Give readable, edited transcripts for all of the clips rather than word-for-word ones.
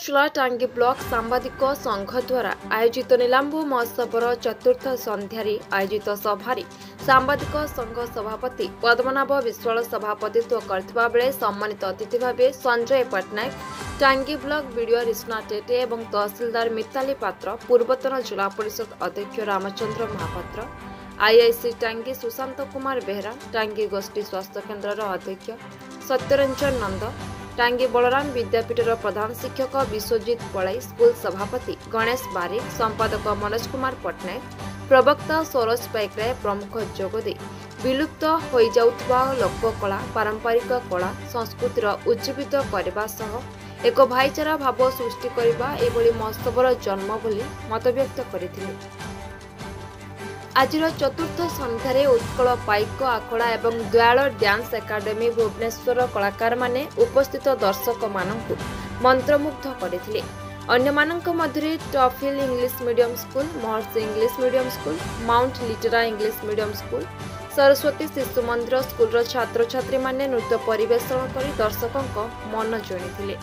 जिला टांगी ब्लॉक सांबादिक संघ द्वारा आयोजित नीलांबू महोत्सव चतुर्थ संध्यारे आयोजित सभारे सांबादिक संघ सभापति पद्मनाभ विश्वाल सभापतित्व करथिबा बेले सम्मानित अतिथि भावे संजय पट्टनायक, टांगी ब्लॉक बीडीओ रिस्ना टेटे एवं तहसीलदार मिताली पात्र, पूर्वतन जिला परिषद अध्यक्ष रामचंद्र महापात्र, आईआईसी टांगी सुशांत कुमार बेहरा, टांगी गोष्ठी स्वास्थ्य केन्द्र अध्यक्ष सत्यरंजन नंद, टांगी बलराम विद्यापीठर प्रधान शिक्षक विश्वजित पलाई, स्कूल सभापति गणेश बारिक, संपादक मनोज कुमार पट्टनायक, प्रवक्ता सरोज पाइकराय प्रमुख जोगदे विलुप्त हो जाउथबा लोककला, पारंपरिक कला संस्कृतिर उज्जीवित करबा सह एक भाईचारा भाव सृष्टि करबा एभली महोत्सवर जन्म बोली मत व्यक्त करथिले। आज चतुर्थ संध्यारे उत्कल पाइक आखड़ा एवं दयाल डांस एकाडेमी भुवनेश्वर कलाकार माने उपस्थित दर्शक मानकु मंत्रमुग्ध करथिले। अन्य मानक मध्य टॉफिल इंग्लिश मीडियम स्कूल, महर्षि English medium school, mount Litera English medium school, Saraswati Shishu मंदिर स्कूल छात्र छात्री माने नृत्य परिवेषण कर दर्शकों मन जोड़िथिले।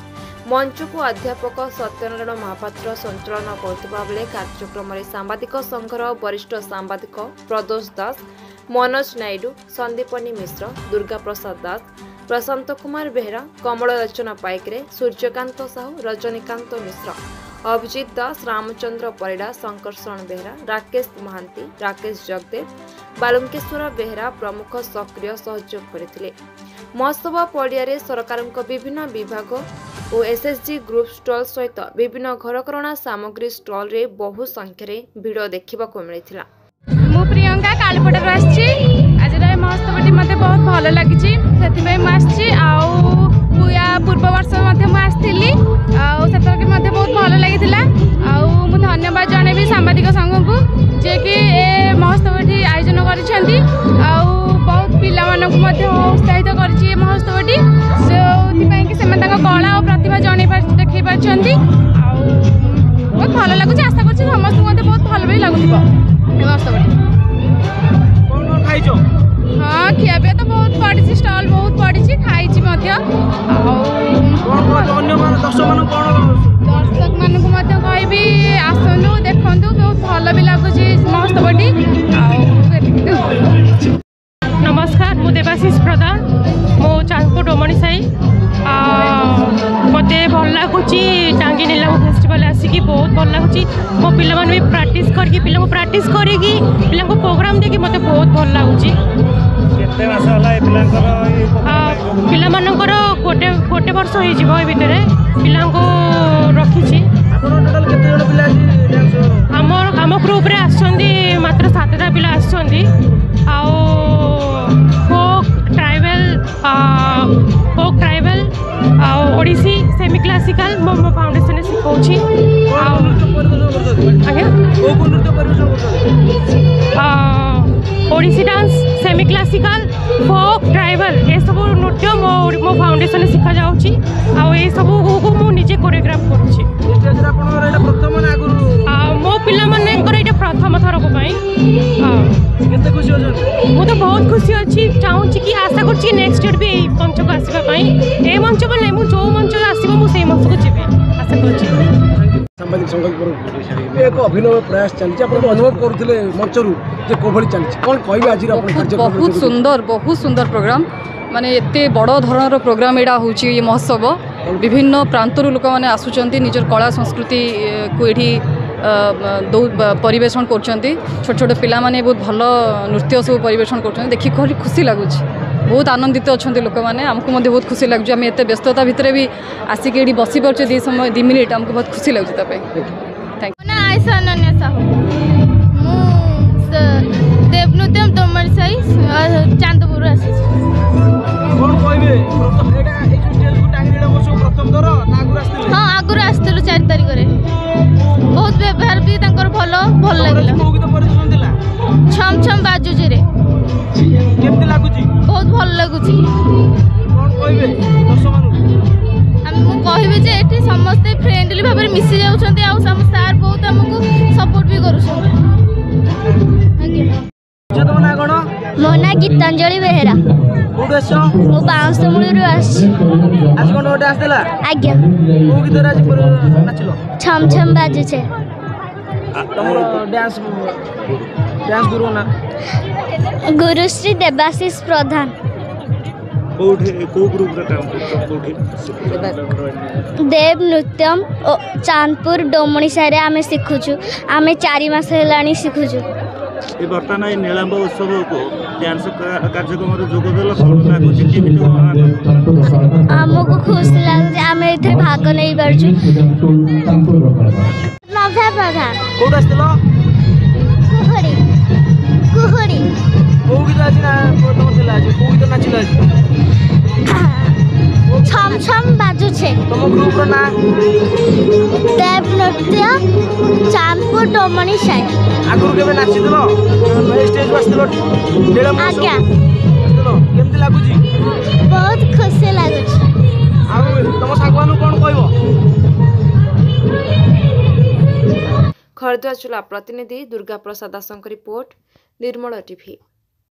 मंच को अध्यापक सत्यनारायण महापात्र संचालन करथिबा बेले कार्यक्रम में सांबादिक संघर वरिष्ठ सांबादिक प्रदोष दास, मनोज नायडू, संदीपनी मिश्र, दुर्गा प्रसाद दास, प्रशांत कुमार बेहरा, कमल रचना पाइकरे, सूर्यकांत साहू, रजनीकांत मिश्र, अभिजित दास, रामचंद्र परिड़ा, शंकरशरण बेहरा, राकेश महांती, राकेश जगदेव, बालुंकेश्वर बेहरा प्रमुख सक्रिय सहयोग करथिले। महोत्सव पड़िया सरकार विभिन्न विभाग और एसएसजी ग्रुप स्टॉल सहित विभिन्न घरकरणा सामग्री स्टॉल रे बहु संख्यारे भिड़ देखा मिलता। मु प्रियंका कालीपटार आछि। आज महोत्सवटी मते बहुत भल लगी पूर्व वर्ष आसती बहुत भल लगी। मु धन्यवाद जनइबी सांबादिक संघ को जे कि ए महोत्सवटी आयोजन करिसेंती। बहुत पिला मानक उत्साहित कर महोत्सवटी से कला और प्रतिभा जन देखी पार्टी। बहुत भल लगुच। आशा कर समस्त बहुत भल भी लगुच महोत्सवटी। हाँ खिया पिया तो बहुत पड़ी, स्टॉल बहुत पड़ी, खाई दर्शक मानक कहि आसनु देखु बहुत भल भी लगुच महोत्सवटी। नमस्कार, मु देवाशीष प्रधान, मो चांदपुर डोमणी साई। मत भल लगुच टांगी नीलांबू फेस्टिवल आसिकी बहुत भल लगुच। मो पिला भी प्राक्ट करके पिला प्रोग्राम देखिए मत बहुत भल लगुच। पिला गोटे वर्ष हो भितर पिला रखी आम ग्रुप रे आसछंदी मात्र 7टा पिला आसछंदी। Folk tribal Odissi semi classical मो फाउंडेशन सिखाऊँ। Odissi dance, semi classical, folk tribal ये सब नृत्य मो फाउंडेशन शिखा जाऊँगी। ये सब को निजे कोरियोग्राफ करुँची। मो पिला प्रथम थरक मुझे बहुत खुशी अच्छी चाहूँ कि आशा कर नेक्स्ट ईयर भी यही मंच को आसवाई ए मंच बोले मुझे जो मंच आसो मुझे मंच को जी आशा कर। सांबादिक संघ एक अभिनव प्रयास चलती अनुभव करुले मंचरू चलती कौन कह आज बहुत सुंदर प्रोग्राम माने एते बड़ धरणर प्रोग्राम एडा होची। ये महोत्सव विभिन्न प्रांतर लोक मैंने आसुचंती निजर कला संस्कृति को एठी परिवेषण करछंती। छोट छोट पिला माने बहुत भल नृत्य सब परिवेषण करछंती। देखि खुशी लगुच, बहुत आनंदित अच्छा लोक मैंने आमको बहुत खुशी लगुच। आम एत व्यस्तता भितर भी आसिक ये बसी पार्चे 2 मिनिट आमको बहुत खुशी लगुच। थैंक देवनुद्यम तोमर साई चांदपुर हाँ आगुरी आसलु 4 तारिख बहुत व्यवहार भी भल भल लगे। छम छम बाजुची रे बहुत भल लगुच। कहबी जे एठी समस्ते फ्रेंडली भाव में मिसी जाउछंती। आ सार बहुत हमको सपोर्ट भी करूछंती। ତମ ନାଁ କ'ଣ? ମୋ ନାଁ ଗୀତାଞ୍ଜଳି ବେହେରା। କୋଉଠୁ ଆସିଛ? ମୁଁ ବାଉଁଶମୂଳରୁ ଆସିଛି। ଆଜି କ'ଣ ଗୋଟେ ଆସିଥିଲା? ଆଜ୍ଞା। କୋଉ ଗୀତରେ ଆଜି ନାଚିଲ? ଛମ୍ ଛମ୍ ବାଜୁଛେ। ତମର ଡ୍ୟାନ୍ସ ଗୁରୁ ନା? ଗୁରୁଶ୍ରୀ ଦେବାଶିଷ ପ୍ରଧାନ। ଦେବ ନୃତ୍ୟମ ଚାନ୍ଦପୁର ଡୋମଣି ସାହିରେ ଆମେ ଶିଖୁଛୁ। ଆମେ 4 ମାସ ହେଲାଣି ଶିଖୁଛୁ। ବର୍ତ୍ତମାନ ଏଇ ନୀଳାମ୍ବ ଉତ୍ସବକୁ ଡ୍ୟାନ୍ସ କାର୍ଯ୍ୟକ୍ରମରେ ଯୋଗ ଦେଲ, କ'ଣ ଲାଗୁଛି? କେମିତି ଆମକୁ ଖୁସି ଲାଗୁଛି, ଆମେ ଏଥିରେ ଭାଗ ନେଇପାରୁଛୁ। ନଭା ପ୍ରଧାନ। କୋଉଠୁ ଆସିଥିଲ? କୁହୁଡ଼ି କୁହୁଡ଼ି। କୋଉ ଗୀତ ଆଜି ତମର ଥିଲା? ଆଜି କୋଉ ଗୀତ ନାଚିଲ? ଆଜି ଛମ୍ ଛମ୍ ବାଜୁଛେ। ତମ ଗ୍ରୁପର ନାଁ? ଦେବ ନୃତ୍ୟ ଚାନ୍ଦପୁର ଡୋମଣି ସାହି। ଆଗରୁ କେବେ ନାଚିଥିଲ? ଏଇ ଷ୍ଟେଜକୁ ଆସିଥିଲ? ଆଜ୍ଞା। କେମିତି ଲାଗୁଛି? ବହୁତ ଖୁସି ଲାଗୁଛି। ଆଉ ତମ ସାଙ୍ଗମାନଙ୍କୁ କ'ଣ କହିବ? ଖରଦୁଆ ଚୁଲା ପ୍ରତିନିଧି ଦୁର୍ଗା ପ୍ରସାଦ ଦାସଙ୍କ ରିପୋର୍ଟ, ନିର୍ମଳ ଟିଭି।